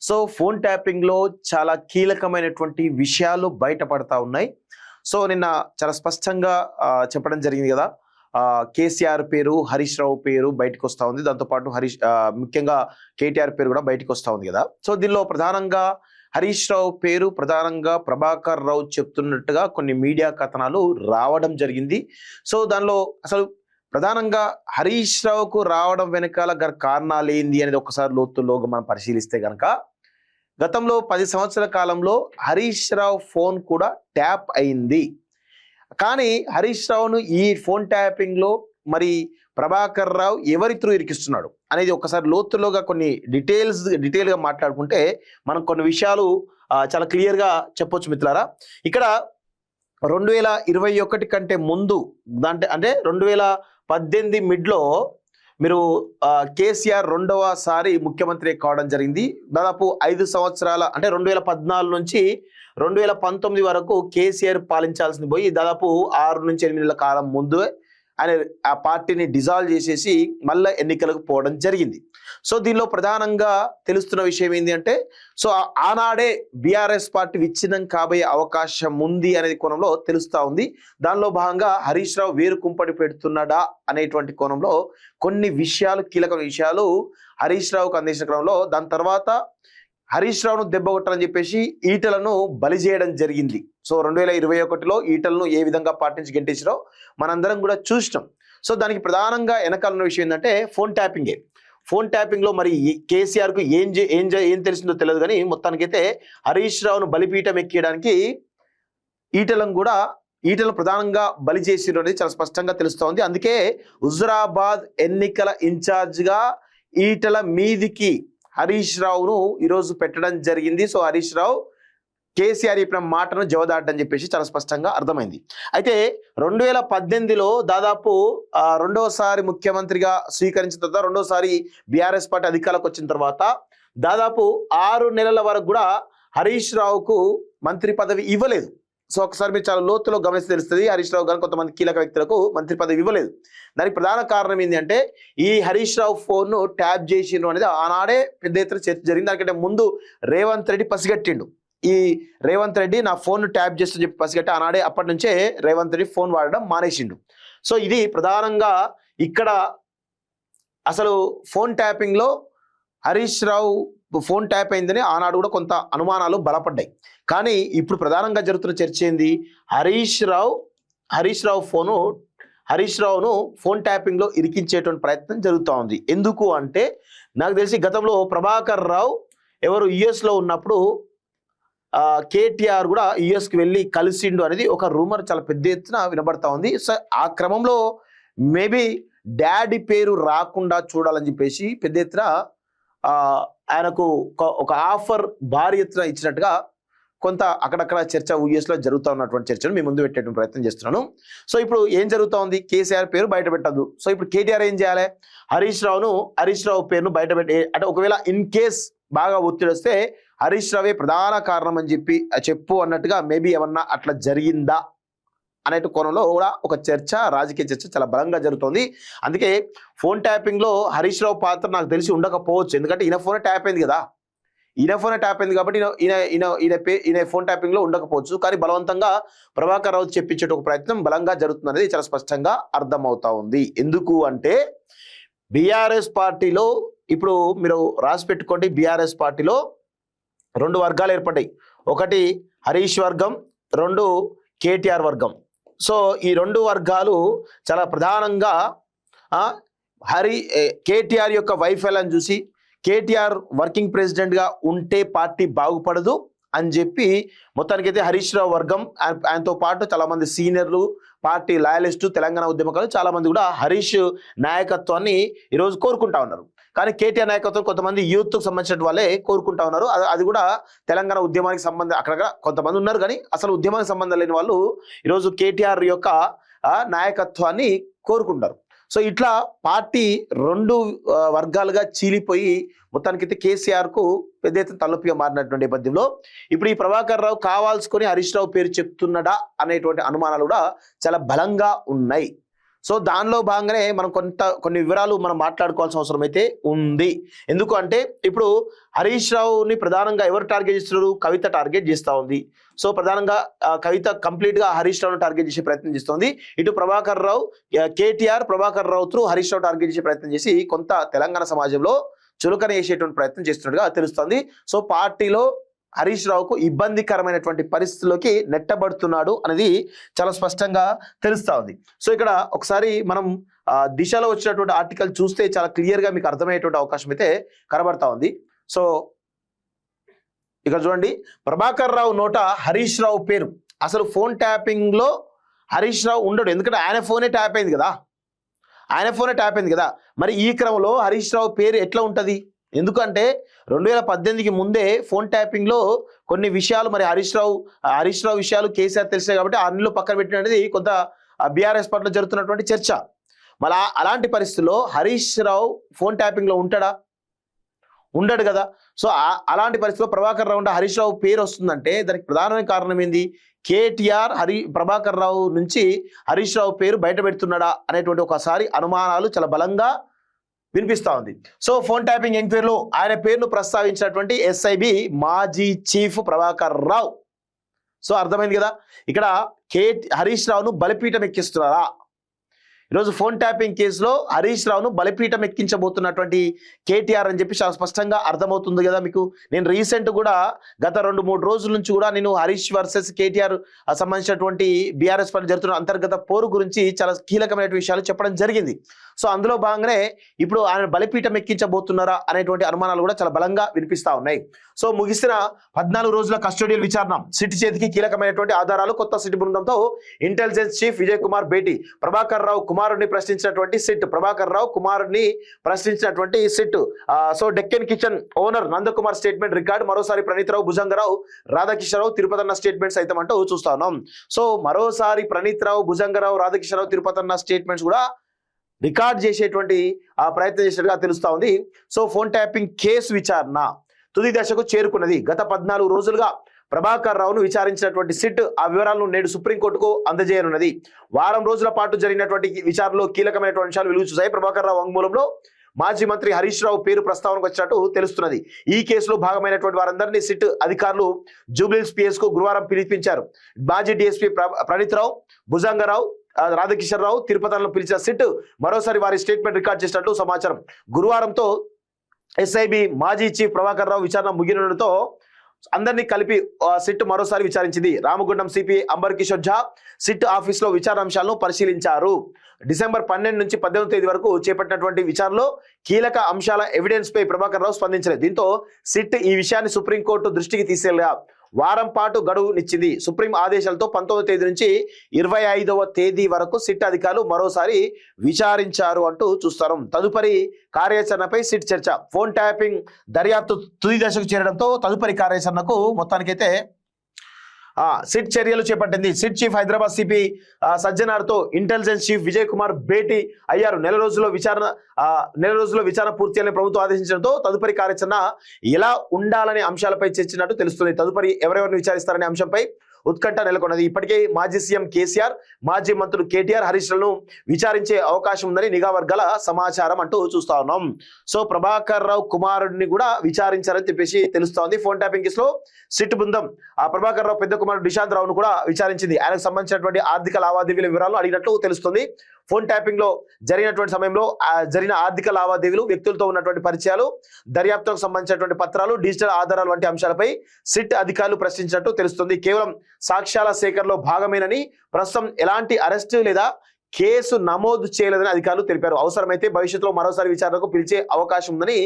So phone tapping లో చాలా కీలకమైనటువంటి విషయాలు బయటపడతా ఉన్నాయి. సో నిన్న చాలా స్పష్టంగా చెప్పడం జరిగింది కదా. కేసీఆర్ పేరు, హరీష్ రావు పేరు బయటకు వస్తా ఉంది. దాంతోపాటు ముఖ్యంగా కేటీఆర్ పేరు కూడా బయటకు వస్తా ఉంది కదా. సో దీనిలో ప్రధానంగా హరీష్ రావు పేరు ప్రధానంగా ప్రభాకర్ రావు చెప్తున్నట్టుగా కొన్ని మీడియా కథనాలు రావడం జరిగింది. సో దానిలో అసలు ప్రధానంగా హరీష్ రావుకు రావడం వెనకాల కారణాలు ఏంది అనేది ఒకసారి లోతుల్లోగా మనం పరిశీలిస్తే కనుక గతంలో 10 సంవత్సరాల కాలంలో హరీష్ రావు ఫోన్ కూడా ట్యాప్ అయింది. కానీ హరీష్ రావును ఈ ఫోన్ ట్యాపింగ్ లో మరి ప్రభాకర్ రావు ఎవరి త్రూ ఇరికిస్తున్నాడు అనేది ఒకసారి లోతులోగా కొన్ని డీటెయిల్ గా మాట్లాడుకుంటే మనం కొన్ని విషయాలు చాలా క్లియర్ గా చెప్పొచ్చు మిత్రులారా. ఇక్కడ 2021 కంటే ముందు అంటే 2018 మిడ్లో మీరు కేసీఆర్ రెండవసారి ముఖ్యమంత్రి కావడం జరిగింది. దాదాపు 5 సంవత్సరాల అంటే 2014 నుంచి 2019 వరకు కేసీఆర్ పాలించాల్సింది పోయి దాదాపు 6 నుంచి 8 నెలల కాలం ముందు ఆయన ఆ పార్టీని డిజాల్వ్ చేసేసి మళ్ళీ ఎన్నికలకు పోవడం జరిగింది. సో దీనిలో ప్రధానంగా తెలుస్తున్న విషయం ఏంటి అంటే సో ఆనాడే బీఆర్ఎస్ పార్టీ విచ్ఛిన్నం కాబోయే అవకాశం ఉంది అనేది కోణంలో తెలుస్తా ఉంది. దానిలో భాగంగా హరీష్ రావు వేరు కుంపడి పెడుతున్నాడా అనేటువంటి కోణంలో కొన్ని విషయాలు కీలక విషయాలు హరీష్ రావుకు అందించిన క్రమంలో దాని తర్వాత హరీష్ రావును దెబ్బ కొట్టాలని చెప్పేసి ఈటలను బలి చేయడం జరిగింది. సో 2021లో ఈటలను ఏ విధంగా పార్టీ నుంచి గెంటేసారో మనందరం కూడా చూసినాం. సో దానికి ప్రధానంగా వెనకాల ఉన్న విషయం ఏంటంటే ఫోన్ ట్యాపింగే. ఫోన్ ట్యాపింగ్ లో మరి కేసీఆర్ కు ఏం తెలిసిందో తెలియదు కానీ మొత్తానికైతే హరీష్ రావును బలిపీఠం ఎక్కియడానికి ఈటలను ప్రధానంగా బలి చేసిరు అనేది చాలా స్పష్టంగా తెలుస్తోంది. అందుకే హుజురాబాద్ ఎన్నికల ఇన్ఛార్జిగా ఈటల మీదికి హరీష్ రావును ఈరోజు పెట్టడం జరిగింది. సో హరీష్ రావు కేసీఆర్ చెప్పిన మాటను జవదాటని చెప్పేసి చాలా స్పష్టంగా అర్థమైంది. అయితే 2018లో దాదాపు రెండోసారి ముఖ్యమంత్రిగా స్వీకరించిన తర్వాత రెండోసారి బీఆర్ఎస్ పార్టీ అధికారంలోకి వచ్చిన తర్వాత దాదాపు 6 నెలల వరకు కూడా హరీష్ రావుకు మంత్రి పదవి ఇవ్వలేదు. సో ఒకసారి మీరు చాలా లోతులో గమనిస్తే తెలుస్తుంది హరీష్ రావు గారు కొంతమంది కీలక వ్యక్తులకు మంత్రి పదవి ఇవ్వలేదు. దానికి ప్రధాన కారణం ఏంటి అంటే ఈ హరీష్ రావు ఫోన్ను ట్యాప్ చేసిండు అనేది ఆనాడే పెద్ద ఎత్తున చర్చ జరిగింది. దానికంటే ముందు రేవంత్ రెడ్డి పసిగట్టిండు. ఈ రేవంత్ రెడ్డి నా ఫోన్ను ట్యాప్ చేస్తూ చెప్పి పసిగట్టి ఆనాడే అప్పటి నుంచే రేవంత్ రెడ్డి ఫోన్ వాడడం మానేసిండు. సో ఇది ప్రధానంగా ఇక్కడ అసలు ఫోన్ ట్యాపింగ్ లో హరీష్ రావు ఫోన్ ట్యాప్ అయిందని ఆనాడు కూడా కొంత అనుమానాలు బలపడ్డాయి. కానీ ఇప్పుడు ప్రధానంగా జరుగుతున్న చర్చ ఏంది, హరీష్ రావును ఫోన్ ట్యాపింగ్ లో ఇరికించేటువంటి ప్రయత్నం జరుగుతూ ఉంది. ఎందుకు అంటే నాకు తెలిసి గతంలో ప్రభాకర్ రావు ఎవరు యుఎస్ లో ఉన్నప్పుడు కేటీఆర్ కూడా యుఎస్ కి వెళ్ళి కలిసిండు అనేది ఒక రూమర్ చాలా పెద్ద ఎత్తున వినబడతా ఉంది. సో ఆ క్రమంలో మేబీ డాడీ పేరు రాకుండా చూడాలని చెప్పేసి పెద్ద ఎత్తున ఆయనకు ఒక ఆఫర్ భారీ ఎత్తున ఇచ్చినట్టుగా కొంత అక్కడక్కడ చర్చ యుఎస్ లో జరుగుతూ ఉన్నటువంటి చర్చను మీ ముందు పెట్టేటువంటి ప్రయత్నం చేస్తున్నాను. సో ఇప్పుడు ఏం జరుగుతూ ఉంది, కేసీఆర్ పేరు బయట పెట్టద్దు. సో ఇప్పుడు కేటీఆర్ ఏం చేయాలి, హరీష్ రావు పేరును బయట పెట్టి అంటే ఒకవేళ ఇన్ కేస్ బాగా ఒత్తిడి వస్తే హరీష్ రావే ప్రధాన కారణం అని చెప్పు అన్నట్టుగా మేబీ ఏమన్నా అట్లా జరిగిందా అనే కోణంలో కూడా ఒక రాజకీయ చర్చ చాలా బలంగా జరుగుతుంది. అందుకే ఫోన్ ట్యాపింగ్ లో హరీష్ రావు పాత్ర నాకు తెలిసి ఉండకపోవచ్చు. ఎందుకంటే ఈయన ఫోన్ ట్యాప్ అయింది కదా, కాబట్టి ఈయన ఫోన్ ట్యాపింగ్ లో ఉండకపోవచ్చు. కానీ బలవంతంగా ప్రభాకర్ రావు చెప్పించే ఒక ప్రయత్నం బలంగా జరుగుతుంది అనేది చాలా స్పష్టంగా అర్థమవుతా ఉంది. ఎందుకు అంటే బీఆర్ఎస్ పార్టీలో ఇప్పుడు మీరు రాసి పెట్టుకోండి, బీఆర్ఎస్ పార్టీలో 2 వర్గాలు ఏర్పడ్డాయి. ఒకటి హరీష్ వర్గం, 2 కేటీఆర్ వర్గం. సో ఈ 2 వర్గాలు చాలా ప్రధానంగా కేటీఆర్ యొక్క వైఫల్యాన్ని చూసి కేటీఆర్ వర్కింగ్ ప్రెసిడెంట్ గా ఉంటే పార్టీ బాగుపడదు అని చెప్పి మొత్తానికైతే హరీష్ రావు వర్గం ఆయనతో పాటు చాలా మంది సీనియర్లు, పార్టీ లాయలిస్టు, తెలంగాణ ఉద్యమకారులు చాలా మంది కూడా హరీష్ నాయకత్వాన్ని ఈరోజు కోరుకుంటా ఉన్నారు. కానీ కేటీఆర్ నాయకత్వం కొంతమంది యూత్కు సంబంధించిన వాళ్ళే కోరుకుంటా ఉన్నారు. అది కూడా తెలంగాణ ఉద్యమానికి సంబంధం అక్కడ కొంతమంది ఉన్నారు. కానీ అసలు ఉద్యమానికి సంబంధం లేని వాళ్ళు ఈరోజు కేటీఆర్ యొక్క నాయకత్వాన్ని కోరుకుంటారు. సో ఇట్లా పార్టీ 2 వర్గాలుగా చీలిపోయి మొత్తానికైతే కేసీఆర్ కు పెద్ద ఎత్తున తలనొప్పిగా మారినటువంటి నేపథ్యంలో ఇప్పుడు ఈ ప్రభాకర్ రావు కావాల్సుకొని హరీష్ రావు పేరు చెప్తున్నాడా అనేటువంటి అనుమానాలు కూడా చాలా బలంగా ఉన్నాయి. సో దానిలో భాగంగానే మనం కొన్ని వివరాలు మనం మాట్లాడుకోవాల్సిన అవసరం అయితే ఉంది. ఎందుకు అంటే ఇప్పుడు హరీష్ రావుని ప్రధానంగా ఎవరు టార్గెట్ చేస్తున్నారు? కవిత టార్గెట్ చేస్తూ ఉంది. సో ప్రధానంగా కవిత కంప్లీట్ గా హరీష్ రావును టార్గెట్ చేసే ప్రయత్నం చేస్తోంది. ఇటు ప్రభాకర్ రావు, కేటీఆర్ ప్రభాకర్ రావు త్రూ హరీష్ రావు టార్గెట్ చేసే ప్రయత్నం చేసి కొంత తెలంగాణ సమాజంలో చులకన వేసేటువంటి ప్రయత్నం చేస్తున్నట్టుగా తెలుస్తోంది. సో పార్టీలో హరీష్ రావుకు ఇబ్బందికరమైనటువంటి పరిస్థితుల్లోకి నెట్టబడుతున్నాడు అనేది చాలా స్పష్టంగా తెలుస్తా ఉంది. సో ఇక్కడ ఒకసారి మనం దిశలో వచ్చినటువంటి ఆర్టికల్ చూస్తే చాలా క్లియర్ గా మీకు అర్థమయ్యేటువంటి అవకాశం అయితే కనబడతా ఉంది. సో ఇక్కడ చూడండి, ప్రభాకర్ రావు నోట హరీష్ రావు పేరు. అసలు ఫోన్ ట్యాపింగ్ లో హరీష్ రావు ఉండడు, ఎందుకంటే ఆయన ఫోనే ట్యాప్ అయింది కదా. మరి ఈ క్రమంలో హరీష్ రావు పేరు ఎట్లా ఉంటది? ఎందుకంటే 2018కి ముందే ఫోన్ ట్యాపింగ్ లో కొన్ని విషయాలు మరి హరీష్ రావు విషయాలు కేసీఆర్ తెలిసాయి కాబట్టి అన్నిలో పక్కన పెట్టినది కొంత బీఆర్ఎస్ పట్ల జరుగుతున్నటువంటి చర్చ. మళ్ళీ అలాంటి పరిస్థితుల్లో హరీష్ రావు ఫోన్ ట్యాపింగ్ లో ఉండడు కదా. సో అలాంటి పరిస్థితిలో ప్రభాకర్ రావు అంటే హరీష్ రావు పేరు వస్తుందంటే దానికి ప్రధానమైన కారణం ఏంది? కేటీఆర్ ప్రభాకర్ రావు నుంచి హరీష్ రావు పేరు బయట పెడుతున్నాడా అనేటువంటి ఒకసారి అనుమానాలు చాలా బలంగా వినిపిస్తా ఉంది. సో ఫోన్ ట్యాపింగ్ ఎంక్వైరీలో ఆయన పేరును ప్రస్తావించినటువంటి ఎస్ఐబి మాజీ చీఫ్ ప్రభాకర్ రావు. సో అర్థమైంది కదా, ఇక్కడ హరీష్ రావును బలిపీఠం ఎక్కిస్తున్నారా? ఈరోజు ఫోన్ ట్యాపింగ్ కేసులో హరీష్ రావును బలిపీఠం ఎక్కించబోతున్నటువంటి కేటీఆర్ అని చెప్పి చాలా స్పష్టంగా అర్థమవుతుంది కదా మీకు. నేను రీసెంట్ కూడా గత 2-3 రోజుల నుంచి కూడా నేను హరీష్ వర్సెస్ కేటీఆర్ సంబంధించినటువంటి బీఆర్ఎస్ పట్ల జరుగుతున్న అంతర్గత పోరు గురించి చాలా కీలకమైన విషయాలు చెప్పడం జరిగింది. సో అందులో భాగంగానే ఇప్పుడు ఆయన బలిపీఠం ఎక్కించబోతున్నారా అనేటువంటి అనుమానాలు కూడా చాలా బలంగా వినిపిస్తా ఉన్నాయి. సో ముగిసిన 14 రోజుల కస్టోడియల్ విచారణ, సిట్ చేతికి కీలకమైనటువంటి ఆధారాలు, కొత్త సిట్ బృందంతో ఇంటెలిజెన్స్ చీఫ్ విజయ్ కుమార్ భేటీ, ప్రభాకర్ రావు కుమారుడిని ప్రశ్నించినటువంటి SIT. So Deccan kitchen owner Nandakumar statement record, మరోసారి ప్రణీత్ రావు, భుజంగరావు, రాధాకిషన్రావు, తిరుపతన్న స్టేట్మెంట్స్ అయితే అంటూ చూస్తా ఉన్నాం. సో మరోసారి ప్రణీత్ రావు, భుజంగరావు, రాధాకిషన్రావు, తిరుపతన్న స్టేట్మెంట్స్ కూడా రికార్డ్ చేసేటువంటి ప్రయత్నం చేసినట్టుగా తెలుస్తా ఉంది. సో ఫోన్ ట్యాపింగ్ కేసు విచారణ తుది దశకు చేరుకున్నది. గత 14 రోజులుగా ప్రభాకర్ రావును విచారించినటువంటి సిట్ ఆ వివరాలను నేడు సుప్రీంకోర్టుకు అందజేయనున్నది. వారం రోజుల పాటు జరిగినటువంటి విచారణలో కీలకమైనటువంటి అంశాలు వెలుగు చూశాయి. ప్రభాకర్ రావు వాంగ్మూలంలో మాజీ మంత్రి హరీష్ రావు పేరు ప్రస్తావనకు వచ్చినట్టు తెలుస్తున్నది. ఈ కేసులో భాగమైనటువంటి వారందరినీ సిట్ అధికారులు జూబ్లీహిల్స్ పిఎస్ కు గురువారం పిలిపించారు. మాజీ డిఎస్పీ ప్రణీత్ రావు, భుజంగరావు, రాధాకిషన్రావు, తిరుపతిలో పిలిచిన సిట్ మరోసారి వారి స్టేట్మెంట్ రికార్డ్ చేసినట్లు సమాచారం. గురువారంతో ఎస్ఐబి మాజీ చీఫ్ ప్రభాకర్ రావు విచారణ ముగినతో అందరినీ కలిపి సిట్ మరోసారి విచారించింది. రామగుండం సిపి అంబర్ కిషోర్ ఝా సిట్ ఆఫీస్ లో విచారాంశాలను పరిశీలించారు. డిసెంబర్ 12 నుంచి 18వ తేదీ వరకు చేపట్టినటువంటి విచారణలో కీలక అంశాల ఎవిడెన్స్ పై ప్రభాకర్ రావు స్పందించలేదు. దీంతో సిట్ ఈ విషయాన్ని సుప్రీంకోర్టు దృష్టికి తీసుకెళ్లా వారం పాటు గడువునిచ్చింది. సుప్రీం ఆదేశాలతో 19వ తేదీ నుంచి 25వ తేదీ వరకు సిట్ అధికారులు మరోసారి విచారించారు అంటూ చూస్తారు. తదుపరి కార్యాచరణపై సిట్ చర్చ. ఫోన్ ట్యాపింగ్ దర్యాప్తు తుది దశకు చేరడంతో తదుపరి కార్యాచరణకు మొత్తానికైతే సిట్ చర్యలు చేపట్టింది. సిట్ చీఫ్ హైదరాబాద్ సిపి సజ్జనార్తో ఇంటెలిజెన్స్ చీఫ్ విజయ్ కుమార్ భేటీ అయ్యారు. నెల రోజుల్లో విచారణ పూర్తి చేయాలని ప్రభుత్వం ఆదేశించడంతో తదుపరి కార్యాచరణ ఎలా ఉండాలనే అంశాలపై చర్చించినట్టు తెలుస్తుంది. తదుపరి ఎవరెవరిని విచారిస్తారనే అంశంపై ఉత్కంఠ నెలకొన్నది. ఇప్పటికే మాజీ సీఎం కేసీఆర్, మాజీ మంత్రులు కేటీఆర్, హరీష్ రావును విచారించే అవకాశం ఉందని నిఘా వర్గాల సమాచారం అంటూ చూస్తా ఉన్నాం. సో ప్రభాకర్ రావు కుమారుడిని కూడా విచారించారని చెప్పేసి తెలుస్తోంది. ఫోన్ ట్యాపింగ్ కేసులో సిట్ బృందం ప్రభాకర్ రావు పెద్ద కుమారుడు నిశాంత్ రావును కూడా విచారించింది. ఆయనకు సంబంధించినటువంటి ఆర్థిక లావాదేవీల వివరాలు అడిగినట్లు తెలుస్తుంది. ఫోన్ ట్యాపింగ్ లో జరిగినటువంటి సమయంలో జరిగిన ఆర్థిక లావాదేవీలు, వ్యక్తులతో ఉన్నటువంటి పరిచయాలు, దర్యాప్తుకు సంబంధించినటువంటి పత్రాలు, డిజిటల్ ఆధారాలు వంటి అంశాలపై సిట్ అధికారులు ప్రశ్నించినట్టు తెలుస్తుంది. కేవలం సాక్ష్యాల సేకరణలో భాగమేనని, ప్రస్తుతం ఎలాంటి అరెస్టు లేదా కేసు నమోదు చేయలేదని అధికారులు తెలిపారు. అవసరమైతే భవిష్యత్తులో మరోసారి విచారణకు పిలిచే అవకాశం ఉందని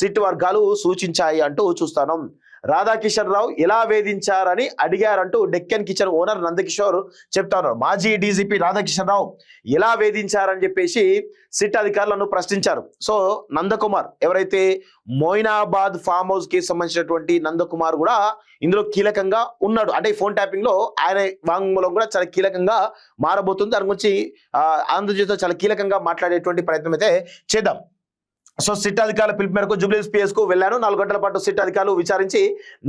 సిట్ వర్గాలు సూచించాయి అంటూ చూస్తాను. రాధాకిషన్ రావు ఎలా వేధించారని అడిగారంటూ డెక్కన్ కిచెన్ ఓనర్ నందకిషోర్ చెప్తారు. మాజీ డీజీపీ రాధాకిషన్ రావు ఎలా వేధించారని చెప్పేసి సిట్ అధికారులను ప్రశ్నించారు. సో నందకుమార్ ఎవరైతే మోయినాబాద్ ఫామ్ హౌస్ కి సంబంధించినటువంటి నందకుమార్ కూడా ఇందులో కీలకంగా ఉన్నాడు. అంటే ఫోన్ ట్యాపింగ్ లో ఆయన వాంగ్మూలం కూడా చాలా కీలకంగా మారబోతుంది. దాని గురించి ఆంధ్రజ్యోతితో చాలా కీలకంగా మాట్లాడేటువంటి ప్రయత్నం అయితే చేద్దాం. సో సిట్ అధికారుల పిలుపు మేరకు జూబ్లీహిల్స్ పిఎస్ కు వెళ్ళాను. 4 గంటల పాటు సిట్ అధికారులు విచారించి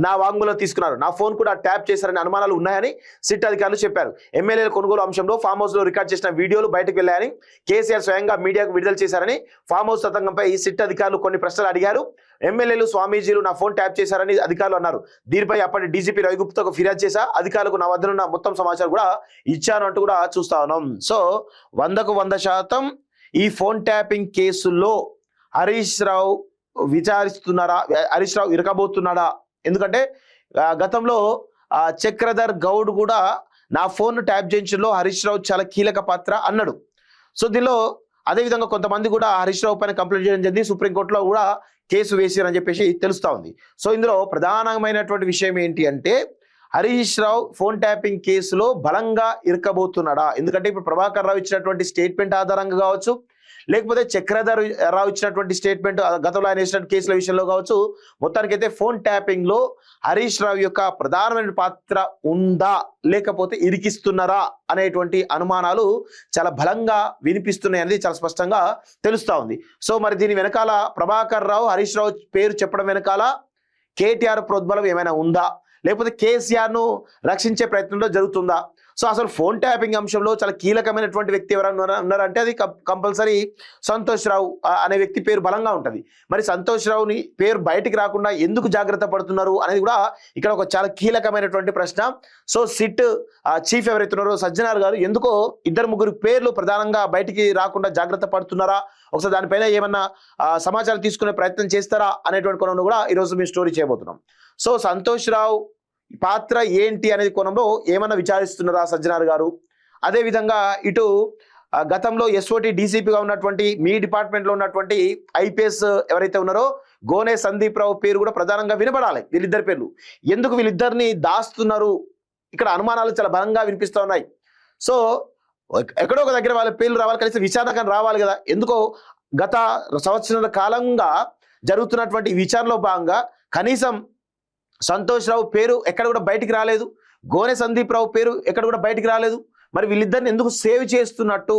నా వాంగ్మూలం తీసుకున్నారు. నా ఫోన్ కూడా ట్యాప్ చేశారని అనుమానాలు ఉన్నాయని సిట్ అధికారులు చెప్పారు. ఎమ్మెల్యేల కొనుగోలు అంశంలో ఫామ్ హౌస్ లో రికార్డ్ చేసిన వీడియోలు బయటకు వెళ్లాయని, కేసీఆర్ స్వయంగా మీడియాకు విడుదల చేశారని, ఫామ్ హౌస్ తతంగంపై సిట్ అధికారులు కొన్ని ప్రశ్నలు అడిగారు. ఎమ్మెల్యేలు, స్వామీజీలు నా ఫోన్ ట్యాప్ చేశారని అధికారులు అన్నారు. దీనిపై అప్పటి డీజీపీ రవిగుప్తాకు ఫిర్యాదు చేశా. అధికారులకు నా వద్ద ఉన్న మొత్తం సమాచారం కూడా ఇచ్చాను అంటూ కూడా చూస్తా ఉన్నాం. సో 100కు 100% ఈ ఫోన్ ట్యాపింగ్ కేసుల్లో హరీష్ రావు విచారిస్తున్నారా, హరీష్ రావు ఇరకబోతున్నాడా? ఎందుకంటే గతంలో చక్రధర్ గౌడ్ కూడా నా ఫోన్ ట్యాప్ చేయించడంలో హరీష్ రావు చాలా కీలక పాత్ర అన్నాడు. సో దీనిలో అదేవిధంగా కొంతమంది కూడా హరీష్ రావు పైన కంప్లైంట్ చేయడం జరిగింది. సుప్రీంకోర్టులో కూడా కేసు వేసారని చెప్పేసి తెలుస్తా ఉంది. సో ఇందులో ప్రధానమైనటువంటి విషయం ఏంటి అంటే హరీష్ రావు ఫోన్ ట్యాపింగ్ కేసులో బలంగా ఇరకబోతున్నాడా? ఎందుకంటే ఇప్పుడు ప్రభాకర్ రావు ఇచ్చినటువంటి స్టేట్మెంట్ ఆధారంగా కావచ్చు, లేకపోతే చక్రధర్ రావు ఇచ్చినటువంటి స్టేట్మెంట్, గతంలో ఆయన ఇచ్చిన కేసుల విషయంలో కావచ్చు, మొత్తానికైతే ఫోన్ ట్యాపింగ్ లో హరీష్ రావు యొక్క ప్రధానమైన పాత్ర ఉందా, లేకపోతే ఇరికిస్తున్నారా అనేటువంటి అనుమానాలు చాలా బలంగా వినిపిస్తున్నాయి అనేది చాలా స్పష్టంగా తెలుస్తా ఉంది. సో మరి దీని వెనకాల ప్రభాకర్ రావు, హరీష్ రావు పేరు చెప్పడం వెనకాల కేటీఆర్ ప్రోద్బలం ఏమైనా ఉందా, లేకపోతే కేసీఆర్ ను రక్షించే ప్రయత్నంలో జరుగుతుందా? సో అసలు ఫోన్ ట్యాపింగ్ అంశంలో చాలా కీలకమైనటువంటి వ్యక్తి ఎవరైనా ఉన్నారంటే అది కంపల్సరీ సంతోష్ రావు అనే వ్యక్తి పేరు బలంగా ఉంటుంది. మరి సంతోష్ రావుని పేరు బయటికి రాకుండా ఎందుకు జాగ్రత్త పడుతున్నారు అనేది కూడా ఇక్కడ ఒక చాలా కీలకమైనటువంటి ప్రశ్న. సో సిట్ చీఫ్ ఎవరైతే ఉన్నారో సజ్జనార్ గారు ఎందుకో 2-3 పేర్లు ప్రధానంగా బయటికి రాకుండా జాగ్రత్త పడుతున్నారా, ఒకసారి దానిపైన ఏమన్నా సమాచారం తీసుకునే ప్రయత్నం చేస్తారా అనేటువంటి కోణంలో కూడా ఈరోజు మేము స్టోరీ చేయబోతున్నాం. సో సంతోష్ రావు పాత్ర ఏంటి అనేది కోణంలో ఏమన్నా విచారిస్తున్నారా సజ్జనార్ గారు? అదేవిధంగా ఇటు గతంలో ఎస్ఓటి డీసీపీగా ఉన్నటువంటి మీ డిపార్ట్మెంట్లో ఉన్నటువంటి ఐపీఎస్ ఎవరైతే ఉన్నారో గోనె సందీప్ రావు పేరు కూడా ప్రధానంగా వినపడాలి. వీళ్ళిద్దరి పేర్లు ఎందుకు వీళ్ళిద్దరిని దాస్తున్నారు? ఇక్కడ అనుమానాలు చాలా బలంగా వినిపిస్తూ ఉన్నాయి. సో ఎక్కడో ఒక దగ్గర వాళ్ళ పేర్లు రావాలి, కలిసి విచారణ రావాలి కదా. ఎందుకో గత సంవత్సరాల కాలంగా జరుగుతున్నటువంటి విచారణలో భాగంగా కనీసం సంతోష్ రావు పేరు ఎక్కడ కూడా బయటికి రాలేదు, గోనె సందీప్ రావు పేరు ఎక్కడ కూడా బయటికి రాలేదు. మరి వీళ్ళిద్దరిని ఎందుకు సేవ్ చేస్తున్నట్టు,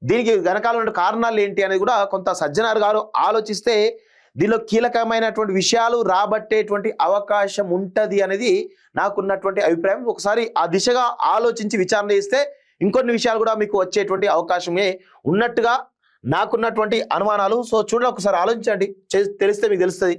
దీనికి వెనకాల ఉన్న కారణాలు ఏంటి అనేది కూడా కొంత సజ్జనార్ గారు ఆలోచిస్తే దీనిలో కీలకమైనటువంటి విషయాలు రాబట్టేటువంటి అవకాశం ఉంటుంది అనేది నాకున్నటువంటి అభిప్రాయం. ఒకసారి ఆ దిశగా ఆలోచించి విచారణ చేస్తే ఇంకొన్ని విషయాలు కూడా మీకు వచ్చేటువంటి అవకాశమే ఉన్నట్టుగా నాకున్నటువంటి అనుమానాలు. సో చూడండి, ఒకసారి ఆలోచించండి, తెలిస్తే మీకు తెలుస్తుంది.